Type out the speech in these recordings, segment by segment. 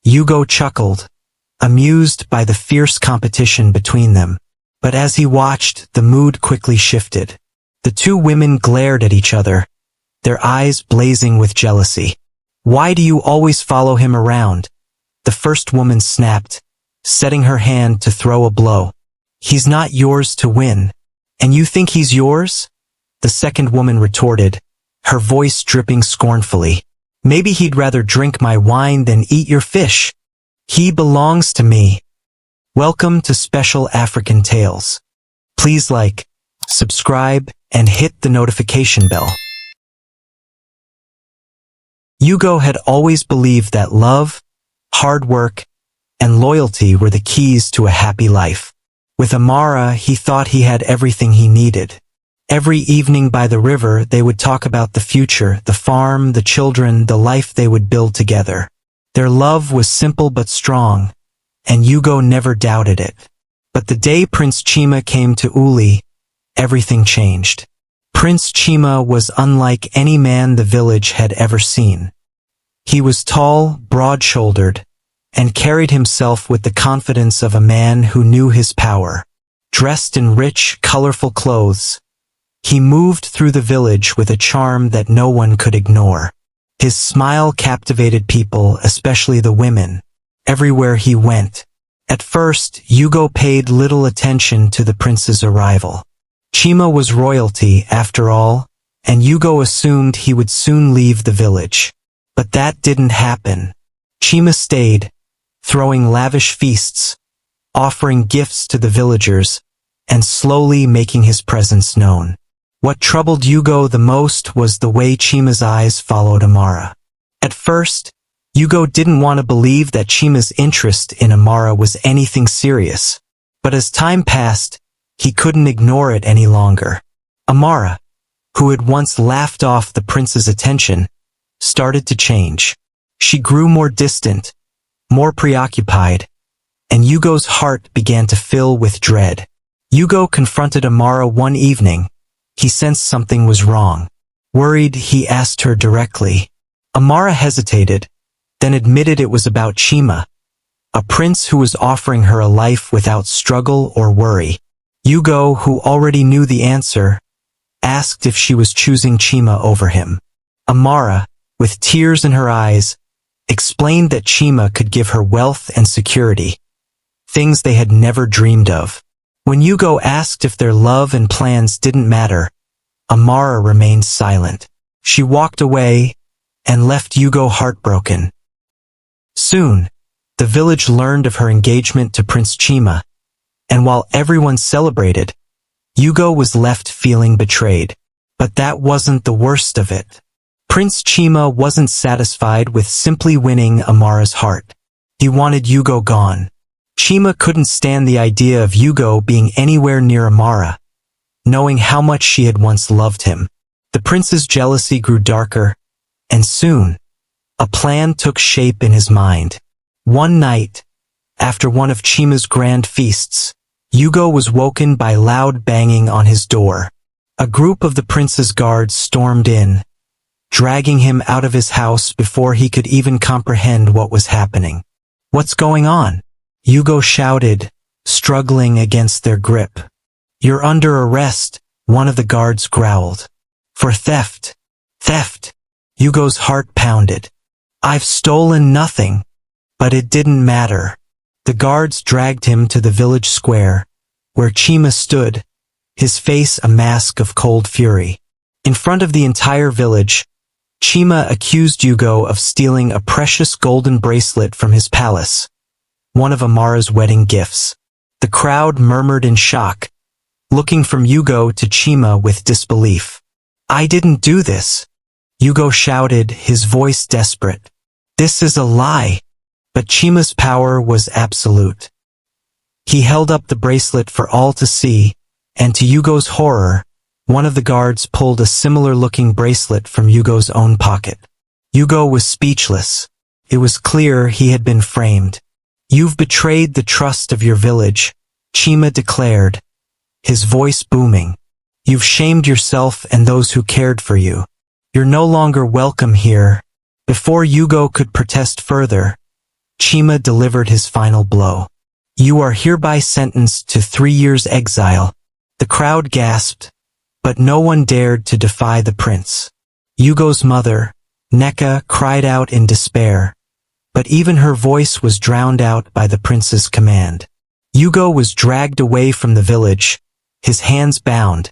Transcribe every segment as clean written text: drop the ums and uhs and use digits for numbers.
Yugo chuckled, amused by the fierce competition between them. But as he watched, the mood quickly shifted. The two women glared at each other, their eyes blazing with jealousy. "Why do you always follow him around?" the first woman snapped, setting her hand to throw a blow. "He's not yours to win. And you think he's yours?" the second woman retorted, her voice dripping scornfully. "Maybe he'd rather drink my wine than eat your fish. He belongs to me." Welcome to Special African Tales. Please like, subscribe, and hit the notification bell. Yugo had always believed that love, hard work, and loyalty were the keys to a happy life. With Amara, he thought he had everything he needed. Every evening by the river, they would talk about the future, the farm, the children, the life they would build together. Their love was simple but strong, and Yugo never doubted it. But the day Prince Chima came to Uli, everything changed. Prince Chima was unlike any man the village had ever seen. He was tall, broad-shouldered, and carried himself with the confidence of a man who knew his power. Dressed in rich, colorful clothes, he moved through the village with a charm that no one could ignore. His smile captivated people, especially the women, everywhere he went. At first, Yugo paid little attention to the prince's arrival. Chima was royalty, after all, and Yugo assumed he would soon leave the village. But that didn't happen. Chima stayed, throwing lavish feasts, offering gifts to the villagers, and slowly making his presence known. What troubled Yugo the most was the way Chima's eyes followed Amara. At first, Yugo didn't want to believe that Chima's interest in Amara was anything serious. But as time passed, he couldn't ignore it any longer. Amara, who had once laughed off the prince's attention, started to change. She grew more distant, more preoccupied, and Yugo's heart began to fill with dread. Yugo confronted Amara one evening. He sensed something was wrong. Worried, he asked her directly. Amara hesitated, then admitted it was about Chima, a prince who was offering her a life without struggle or worry. Yugo, who already knew the answer, asked if she was choosing Chima over him. Amara, with tears in her eyes, explained that Chima could give her wealth and security, things they had never dreamed of. When Yugo asked if their love and plans didn't matter, Amara remained silent. She walked away and left Yugo heartbroken. Soon, the village learned of her engagement to Prince Chima, and while everyone celebrated, Yugo was left feeling betrayed. But that wasn't the worst of it. Prince Chima wasn't satisfied with simply winning Amara's heart. He wanted Yugo gone. Chima couldn't stand the idea of Yugo being anywhere near Amara, knowing how much she had once loved him. The prince's jealousy grew darker, and soon, a plan took shape in his mind. One night, after one of Chima's grand feasts, Yugo was woken by loud banging on his door. A group of the prince's guards stormed in, dragging him out of his house before he could even comprehend what was happening. "What's going on?" Yugo shouted, struggling against their grip. "You're under arrest," one of the guards growled. "For theft." "Theft?" Yugo's heart pounded. "I've stolen nothing." But it didn't matter. The guards dragged him to the village square, where Chima stood, his face a mask of cold fury. In front of the entire village, Chima accused Yugo of stealing a precious golden bracelet from his palace, one of Amara's wedding gifts. The crowd murmured in shock, looking from Yugo to Chima with disbelief. "I didn't do this," Yugo shouted, his voice desperate. "This is a lie." But Chima's power was absolute. He held up the bracelet for all to see, and to Yugo's horror, one of the guards pulled a similar-looking bracelet from Yugo's own pocket. Yugo was speechless. It was clear he had been framed. "You've betrayed the trust of your village," Chima declared, his voice booming. "You've shamed yourself and those who cared for you. You're no longer welcome here." Before Yugo could protest further, Chima delivered his final blow. "You are hereby sentenced to 3 years exile." The crowd gasped, but no one dared to defy the prince. Yugo's mother, Neka, cried out in despair, but even her voice was drowned out by the prince's command. Yugo was dragged away from the village, his hands bound,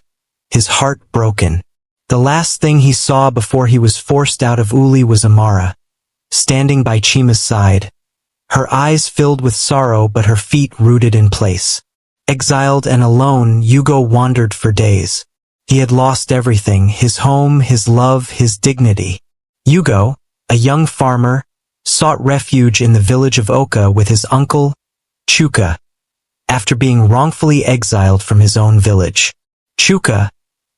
his heart broken. The last thing he saw before he was forced out of Uli was Amara, standing by Chima's side, her eyes filled with sorrow but her feet rooted in place. Exiled and alone, Yugo wandered for days. He had lost everything, his home, his love, his dignity. Yugo, a young farmer, sought refuge in the village of Oka with his uncle, Chuka, after being wrongfully exiled from his own village. Chuka,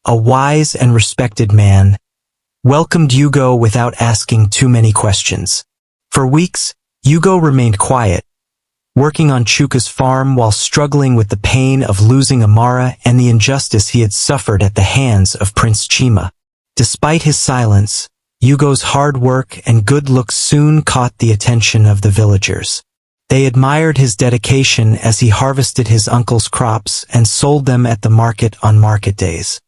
a wise and respected man, welcomed Yugo without asking too many questions. For weeks, Yugo remained quiet, working on Chuka's farm while struggling with the pain of losing Amara and the injustice he had suffered at the hands of Prince Chima. Despite his silence, Yugo's hard work and good looks soon caught the attention of the villagers. They admired his dedication as he harvested his uncle's crops and sold them at the market on market days.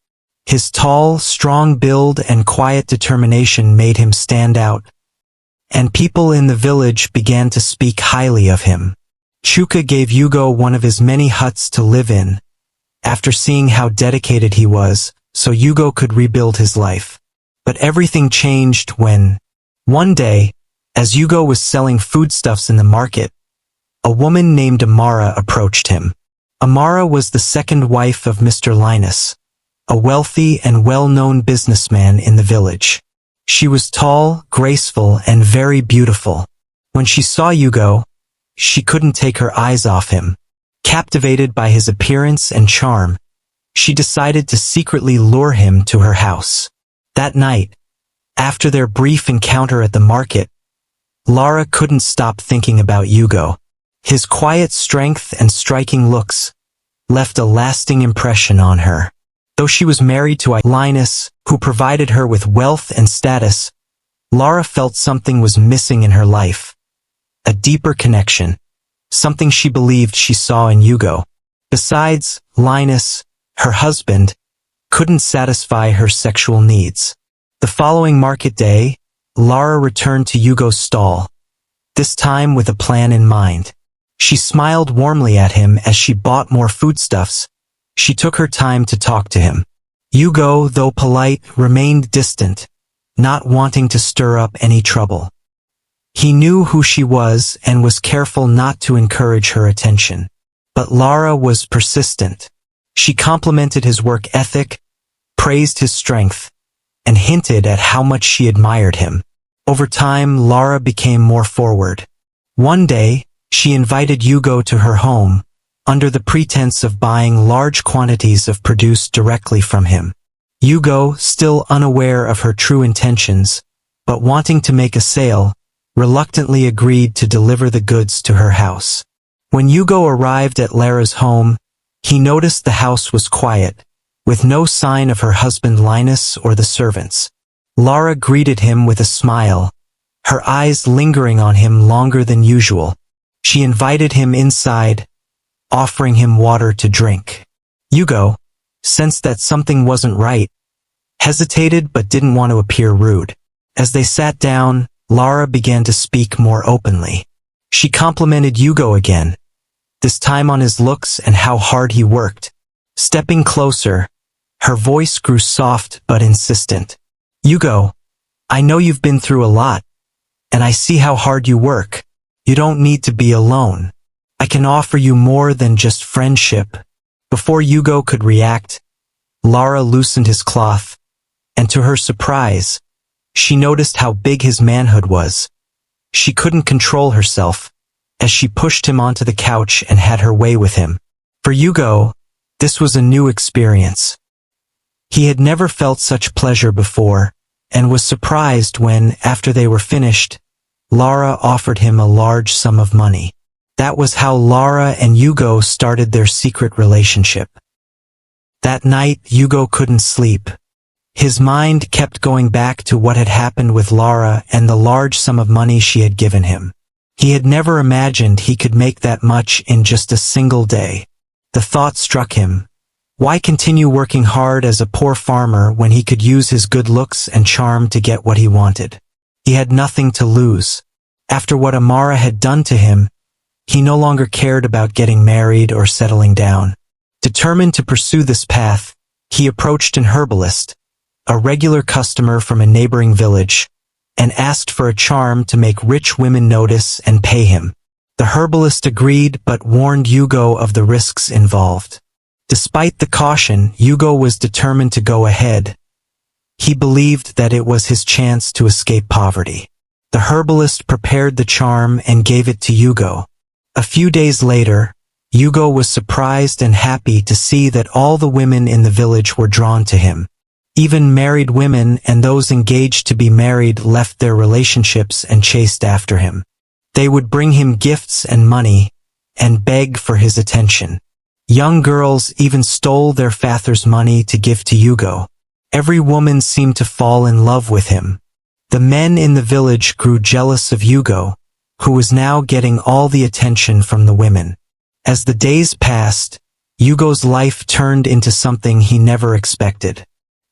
His tall, strong build and quiet determination made him stand out, and people in the village began to speak highly of him. Chuka gave Yugo one of his many huts to live in, after seeing how dedicated he was, so Yugo could rebuild his life. But everything changed when, one day, as Yugo was selling foodstuffs in the market, a woman named Amara approached him. Amara was the second wife of Mr. Linus, a wealthy and well-known businessman in the village. She was tall, graceful, and very beautiful. When she saw Yugo, she couldn't take her eyes off him. Captivated by his appearance and charm, she decided to secretly lure him to her house. That night, after their brief encounter at the market, Lara couldn't stop thinking about Yugo. His quiet strength and striking looks left a lasting impression on her. Though she was married to Linus, who provided her with wealth and status, Lara felt something was missing in her life. A deeper connection, something she believed she saw in Yugo. Besides, Linus, her husband, couldn't satisfy her sexual needs. The following market day, Lara returned to Yugo's stall, this time with a plan in mind. She smiled warmly at him as she bought more foodstuffs. She took her time to talk to him. Yugo, though polite, remained distant, not wanting to stir up any trouble. He knew who she was and was careful not to encourage her attention. But Lara was persistent. She complimented his work ethic, praised his strength, and hinted at how much she admired him. Over time, Lara became more forward. One day, she invited Yugo to her home, under the pretense of buying large quantities of produce directly from him. Yugo, still unaware of her true intentions, but wanting to make a sale, reluctantly agreed to deliver the goods to her house. When Yugo arrived at Lara's home, he noticed the house was quiet, with no sign of her husband Linus or the servants. Lara greeted him with a smile, her eyes lingering on him longer than usual. She invited him inside, offering him water to drink. Yugo, sensed that something wasn't right, hesitated but didn't want to appear rude. As they sat down, Lara began to speak more openly. She complimented Yugo again, this time on his looks and how hard he worked. Stepping closer, her voice grew soft but insistent. "Yugo, I know you've been through a lot, and I see how hard you work. You don't need to be alone. I can offer you more than just friendship." Before Yugo could react, Lara loosened his cloth, and to her surprise, she noticed how big his manhood was. She couldn't control herself, as she pushed him onto the couch and had her way with him. For Yugo, this was a new experience. He had never felt such pleasure before, and was surprised when, after they were finished, Lara offered him a large sum of money. That was how Lara and Yugo started their secret relationship. That night, Yugo couldn't sleep. His mind kept going back to what had happened with Lara and the large sum of money she had given him. He had never imagined he could make that much in just a single day. The thought struck him. Why continue working hard as a poor farmer when he could use his good looks and charm to get what he wanted? He had nothing to lose. After what Amara had done to him, he no longer cared about getting married or settling down. Determined to pursue this path, he approached an herbalist, a regular customer from a neighboring village, and asked for a charm to make rich women notice and pay him. The herbalist agreed but warned Yugo of the risks involved. Despite the caution, Yugo was determined to go ahead. He believed that it was his chance to escape poverty. The herbalist prepared the charm and gave it to Yugo. A few days later, Yugo was surprised and happy to see that all the women in the village were drawn to him. Even married women and those engaged to be married left their relationships and chased after him. They would bring him gifts and money, and beg for his attention. Young girls even stole their father's money to give to Yugo. Every woman seemed to fall in love with him. The men in the village grew jealous of Yugo, who was now getting all the attention from the women. As the days passed, Yugo's life turned into something he never expected.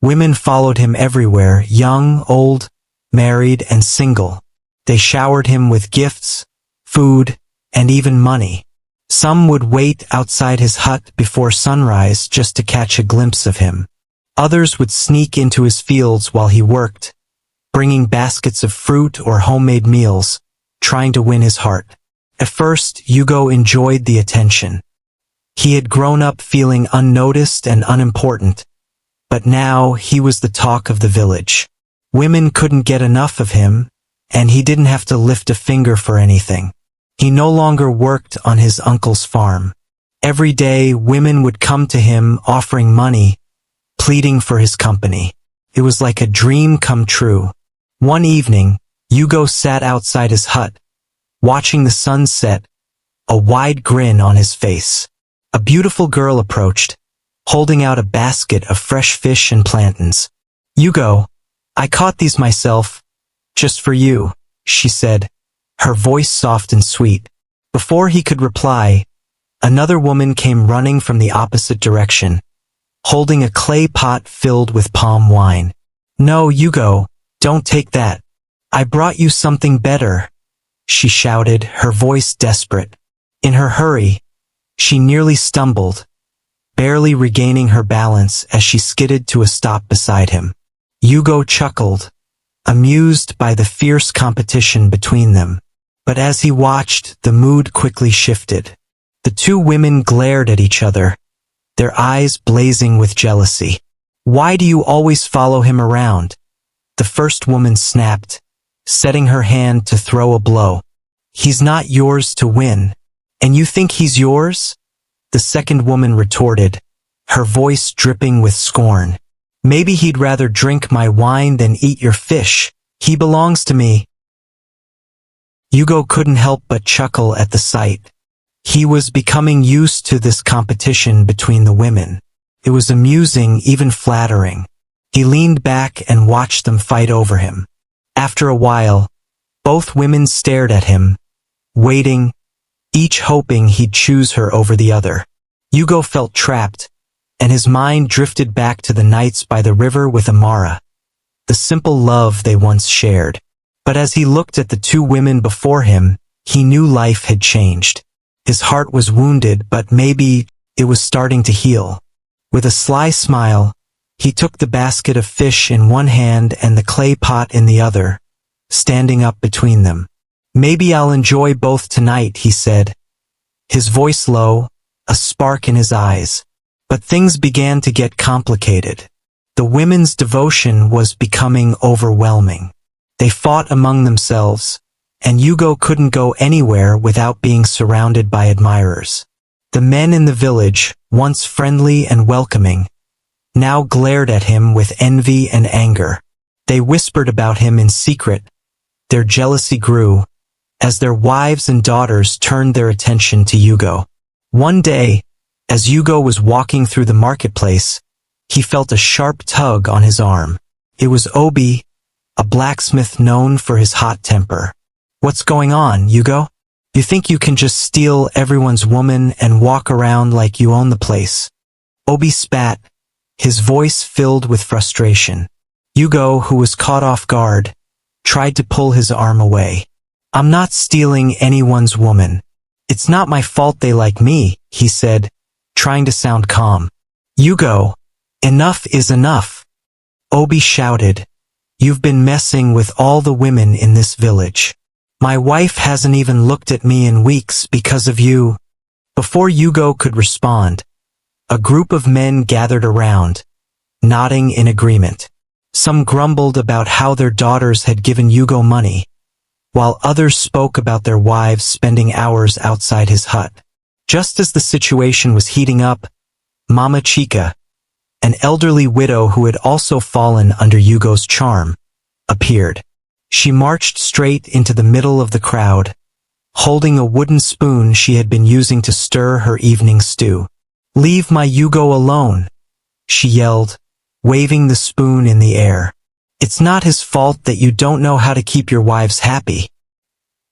Women followed him everywhere, young, old, married, and single. They showered him with gifts, food, and even money. Some would wait outside his hut before sunrise just to catch a glimpse of him. Others would sneak into his fields while he worked, bringing baskets of fruit or homemade meals, trying to win his heart. At first, Yugo enjoyed the attention. He had grown up feeling unnoticed and unimportant, but now he was the talk of the village. Women couldn't get enough of him, and he didn't have to lift a finger for anything. He no longer worked on his uncle's farm. Every day, women would come to him offering money, pleading for his company. It was like a dream come true. One evening, Yugo sat outside his hut, watching the sun set, a wide grin on his face. A beautiful girl approached, holding out a basket of fresh fish and plantains. "Yugo, I caught these myself, just for you," she said, her voice soft and sweet. Before he could reply, another woman came running from the opposite direction, holding a clay pot filled with palm wine. "No, Yugo, don't take that. I brought you something better," she shouted, her voice desperate. In her hurry, she nearly stumbled, barely regaining her balance as she skidded to a stop beside him. Yugo chuckled, amused by the fierce competition between them. But as he watched, the mood quickly shifted. The two women glared at each other, their eyes blazing with jealousy. "Why do you always follow him around?" the first woman snapped, setting her hand to throw a blow. "He's not yours to win. And you think he's yours?" the second woman retorted, her voice dripping with scorn. "Maybe he'd rather drink my wine than eat your fish. He belongs to me." Yugo couldn't help but chuckle at the sight. He was becoming used to this competition between the women. It was amusing, even flattering. He leaned back and watched them fight over him. After a while, both women stared at him, waiting, each hoping he'd choose her over the other. Yugo felt trapped, and his mind drifted back to the nights by the river with Amara, the simple love they once shared. But as he looked at the two women before him, he knew life had changed. His heart was wounded, but maybe it was starting to heal. With a sly smile, he took the basket of fish in one hand and the clay pot in the other, standing up between them. "Maybe I'll enjoy both tonight," he said, his voice low, a spark in his eyes. But things began to get complicated. The women's devotion was becoming overwhelming. They fought among themselves, and Yugo couldn't go anywhere without being surrounded by admirers. The men in the village, once friendly and welcoming, now glared at him with envy and anger. They whispered about him in secret. Their jealousy grew, as their wives and daughters turned their attention to Yugo. One day, as Yugo was walking through the marketplace, he felt a sharp tug on his arm. It was Obi, a blacksmith known for his hot temper. What's going on, Yugo? You think you can just steal everyone's woman and walk around like you own the place? Obi spat, his voice filled with frustration. Yugo, who was caught off guard, tried to pull his arm away. I'm not stealing anyone's woman. It's not my fault they like me, he said, trying to sound calm. Yugo, enough is enough. Obi shouted. You've been messing with all the women in this village. My wife hasn't even looked at me in weeks because of you. Before Yugo could respond, a group of men gathered around, nodding in agreement. Some grumbled about how their daughters had given Yugo money, while others spoke about their wives spending hours outside his hut. Just as the situation was heating up, Mama Chica, an elderly widow who had also fallen under Yugo's charm, appeared. She marched straight into the middle of the crowd, holding a wooden spoon she had been using to stir her evening stew. Leave my Yugo alone, she yelled, waving the spoon in the air. It's not his fault that you don't know how to keep your wives happy.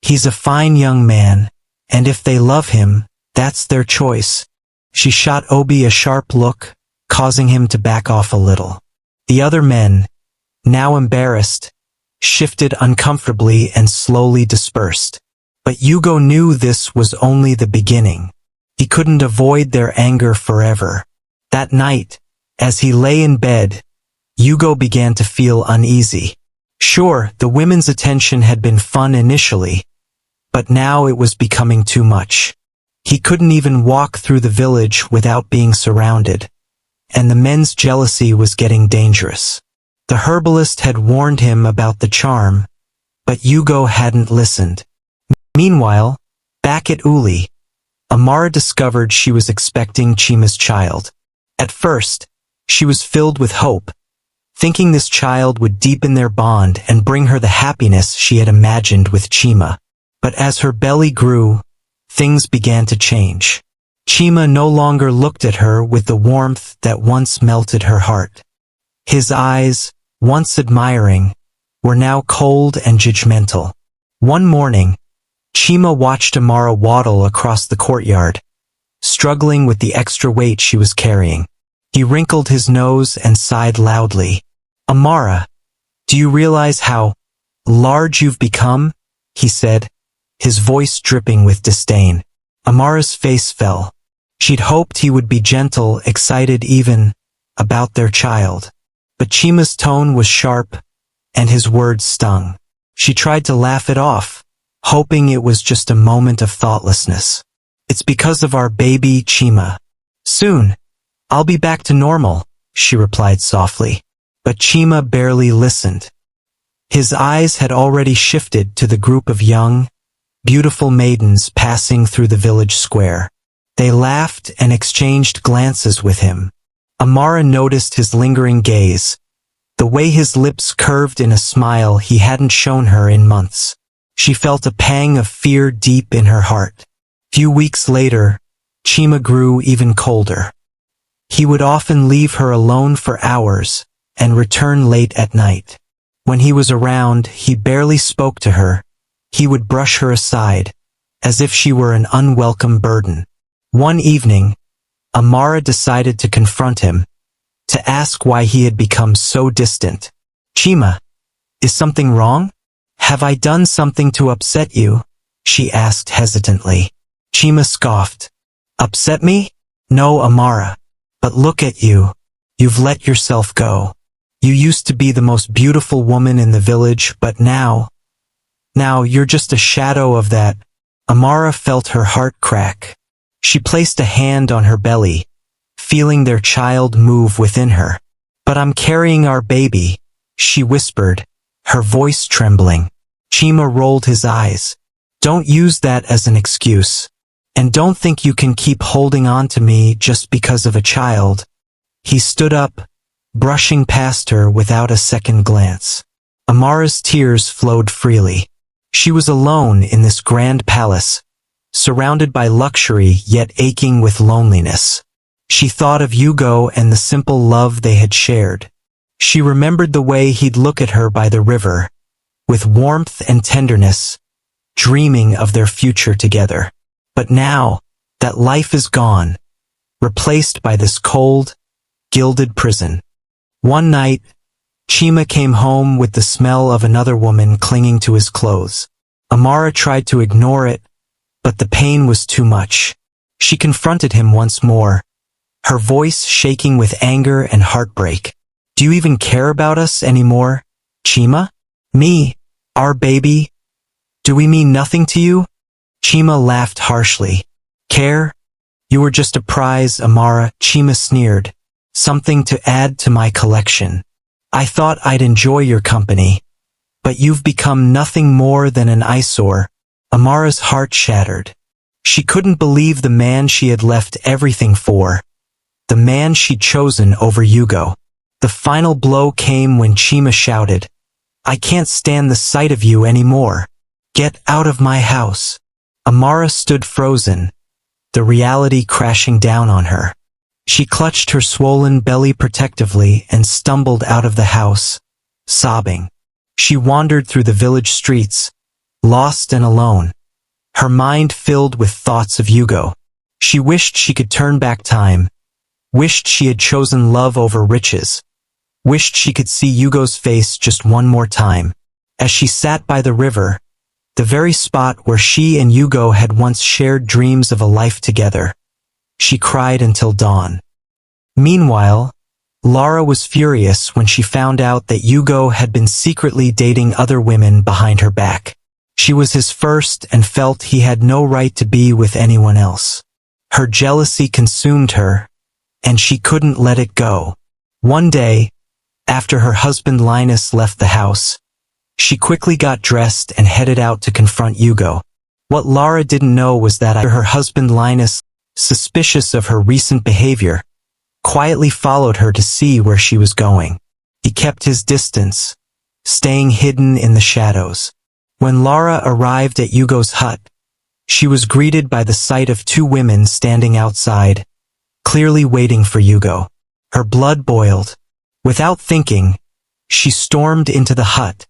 He's a fine young man, and if they love him, that's their choice. She shot Obi a sharp look, causing him to back off a little. The other men, now embarrassed, shifted uncomfortably and slowly dispersed. But Yugo knew this was only the beginning. He couldn't avoid their anger forever. That night, as he lay in bed, Yugo began to feel uneasy. Sure, the women's attention had been fun initially, but now it was becoming too much. He couldn't even walk through the village without being surrounded, and the men's jealousy was getting dangerous. The herbalist had warned him about the charm, but Yugo hadn't listened. Meanwhile, back at Uli, Amara discovered she was expecting Chima's child. At first, she was filled with hope, thinking this child would deepen their bond and bring her the happiness she had imagined with Chima. But as her belly grew, things began to change. Chima no longer looked at her with the warmth that once melted her heart. His eyes, once admiring, were now cold and judgmental. One morning, Chima watched Amara waddle across the courtyard, struggling with the extra weight she was carrying. He wrinkled his nose and sighed loudly. Amara, do you realize how large you've become? He said, his voice dripping with disdain. Amara's face fell. She'd hoped he would be gentle, excited even, about their child. But Chima's tone was sharp, and his words stung. She tried to laugh it off, hoping it was just a moment of thoughtlessness. It's because of our baby, Chima. Soon, I'll be back to normal, she replied softly. But Chima barely listened. His eyes had already shifted to the group of young, beautiful maidens passing through the village square. They laughed and exchanged glances with him. Amara noticed his lingering gaze, the way his lips curved in a smile he hadn't shown her in months. She felt a pang of fear deep in her heart. Few weeks later, Chima grew even colder. He would often leave her alone for hours and return late at night. When he was around, he barely spoke to her. He would brush her aside, as if she were an unwelcome burden. One evening, Amara decided to confront him, to ask why he had become so distant. Chima, is something wrong? Have I done something to upset you? She asked hesitantly. Chima scoffed. Upset me? No, Amara. But look at you. You've let yourself go. You used to be the most beautiful woman in the village, but now you're just a shadow of that. Amara felt her heart crack. She placed a hand on her belly, feeling their child move within her. But I'm carrying our baby, she whispered, her voice trembling. Chima rolled his eyes. Don't use that as an excuse. And don't think you can keep holding on to me just because of a child. He stood up, brushing past her without a second glance. Amara's tears flowed freely. She was alone in this grand palace, surrounded by luxury yet aching with loneliness. She thought of Yugo and the simple love they had shared. She remembered the way he'd look at her by the river, with warmth and tenderness, dreaming of their future together. But now, that life is gone, replaced by this cold, gilded prison. One night, Chima came home with the smell of another woman clinging to his clothes. Amara tried to ignore it, but the pain was too much. She confronted him once more, her voice shaking with anger and heartbreak. "Do you even care about us anymore, Chima? Me, our baby? Do we mean nothing to you?" Chima laughed harshly. "Care? You were just a prize, Amara," Chima sneered. "Something to add to my collection. I thought I'd enjoy your company, but you've become nothing more than an eyesore." Amara's heart shattered. She couldn't believe the man she had left everything for, the man she'd chosen over Yugo. The final blow came when Chima shouted, "I can't stand the sight of you anymore. Get out of my house." Amara stood frozen, the reality crashing down on her. She clutched her swollen belly protectively and stumbled out of the house, sobbing. She wandered through the village streets, lost and alone, her mind filled with thoughts of Yugo. She wished she could turn back time, wished she had chosen love over riches, wished she could see Yugo's face just one more time. As she sat by the river, the very spot where she and Yugo had once shared dreams of a life together, she cried until dawn. Meanwhile, Lara was furious when she found out that Yugo had been secretly dating other women behind her back. She was his first and felt he had no right to be with anyone else. Her jealousy consumed her, and she couldn't let it go. One day, after her husband Linus left the house, she quickly got dressed and headed out to confront Yugo. What Lara didn't know was that her husband Linus, suspicious of her recent behavior, quietly followed her to see where she was going. He kept his distance, staying hidden in the shadows. When Lara arrived at Yugo's hut, she was greeted by the sight of two women standing outside, clearly waiting for Yugo. Her blood boiled. Without thinking, she stormed into the hut,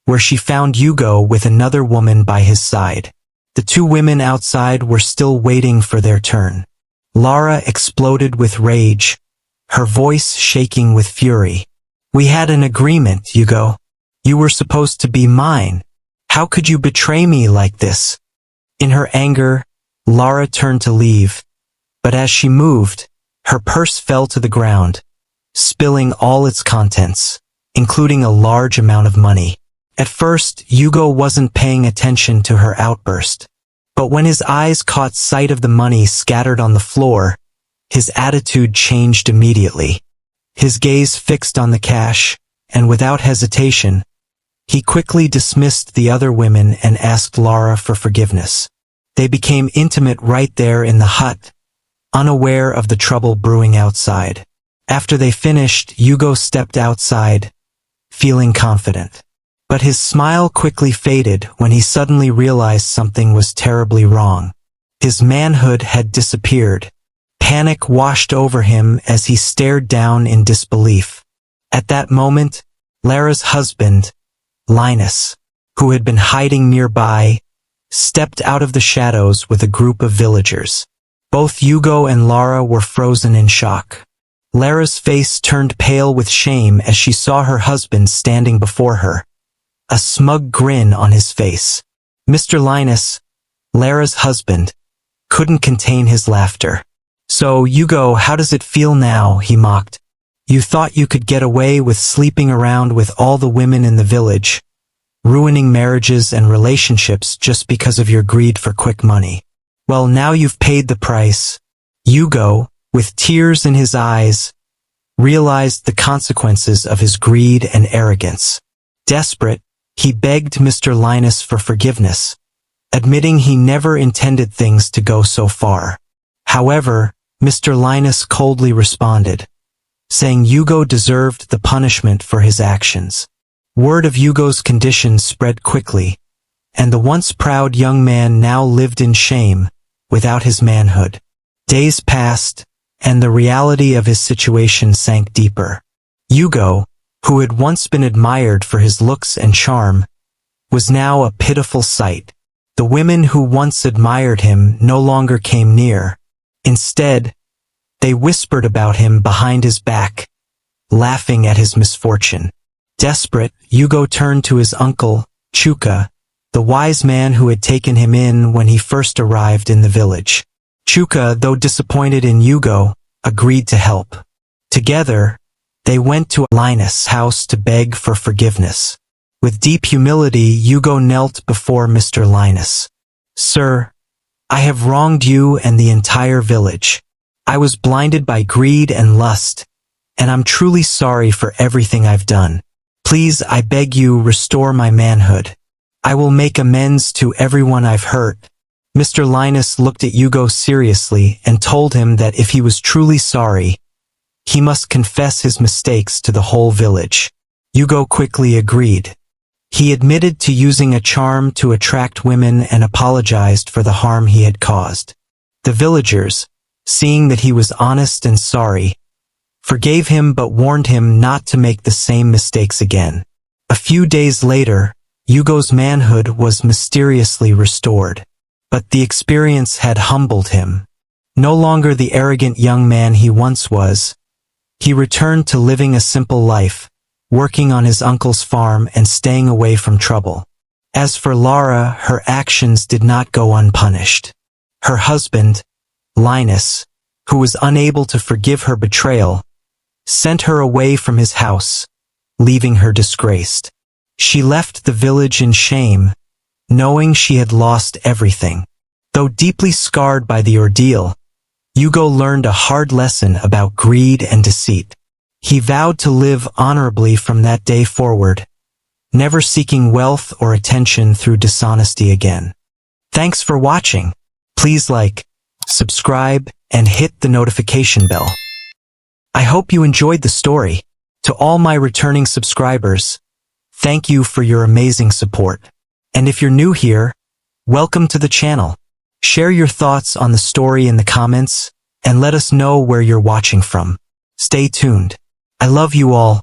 where she found Yugo with another woman by his side. The two women outside were still waiting for their turn. Lara exploded with rage, her voice shaking with fury. "We had an agreement, Yugo. You were supposed to be mine. How could you betray me like this?" In her anger, Lara turned to leave, but as she moved, her purse fell to the ground, spilling all its contents, including a large amount of money. At first, Yugo wasn't paying attention to her outburst, but when his eyes caught sight of the money scattered on the floor, his attitude changed immediately. His gaze fixed on the cash, and without hesitation, he quickly dismissed the other women and asked Lara for forgiveness. They became intimate right there in the hut, unaware of the trouble brewing outside. After they finished, Yugo stepped outside, feeling confident. But his smile quickly faded when he suddenly realized something was terribly wrong. His manhood had disappeared. Panic washed over him as he stared down in disbelief. At that moment, Lara's husband, Linus, who had been hiding nearby, stepped out of the shadows with a group of villagers. Both Yugo and Lara were frozen in shock. Lara's face turned pale with shame as she saw her husband standing before her, a smug grin on his face. Mr. Linus, Lara's husband, couldn't contain his laughter. "So, Yugo, how does it feel now?" he mocked. "You thought you could get away with sleeping around with all the women in the village, ruining marriages and relationships just because of your greed for quick money. Well, now you've paid the price." Yugo, with tears in his eyes, realized the consequences of his greed and arrogance. Desperate, he begged Mr. Linus for forgiveness, admitting he never intended things to go so far. However, Mr. Linus coldly responded, saying Yugo deserved the punishment for his actions. Word of Yugo's condition spread quickly, and the once proud young man now lived in shame, without his manhood. Days passed, and the reality of his situation sank deeper. Yugo, who had once been admired for his looks and charm, was now a pitiful sight. The women who once admired him no longer came near. Instead, they whispered about him behind his back, laughing at his misfortune. Desperate, Yugo turned to his uncle, Chuka, the wise man who had taken him in when he first arrived in the village. Chuka, though disappointed in Yugo, agreed to help. Together, they went to Linus' house to beg for forgiveness. With deep humility, Yugo knelt before Mr. Linus. "Sir, I have wronged you and the entire village. I was blinded by greed and lust, and I'm truly sorry for everything I've done. Please, I beg you, restore my manhood. I will make amends to everyone I've hurt." Mr. Linus looked at Yugo seriously and told him that if he was truly sorry, he must confess his mistakes to the whole village. Yugo quickly agreed. He admitted to using a charm to attract women and apologized for the harm he had caused. The villagers, seeing that he was honest and sorry, forgave him but warned him not to make the same mistakes again. A few days later, Yugo's manhood was mysteriously restored. But the experience had humbled him. No longer the arrogant young man he once was, he returned to living a simple life, working on his uncle's farm and staying away from trouble. As for Lara, her actions did not go unpunished. Her husband, Linus, who was unable to forgive her betrayal, sent her away from his house, leaving her disgraced. She left the village in shame, knowing she had lost everything. Though deeply scarred by the ordeal, Yugo learned a hard lesson about greed and deceit. He vowed to live honorably from that day forward, never seeking wealth or attention through dishonesty again. Thanks for watching. Please like, subscribe, and hit the notification bell. I hope you enjoyed the story. To all my returning subscribers, thank you for your amazing support. And if you're new here, welcome to the channel. Share your thoughts on the story in the comments, and let us know where you're watching from. Stay tuned. I love you all.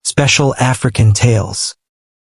Special African Tales.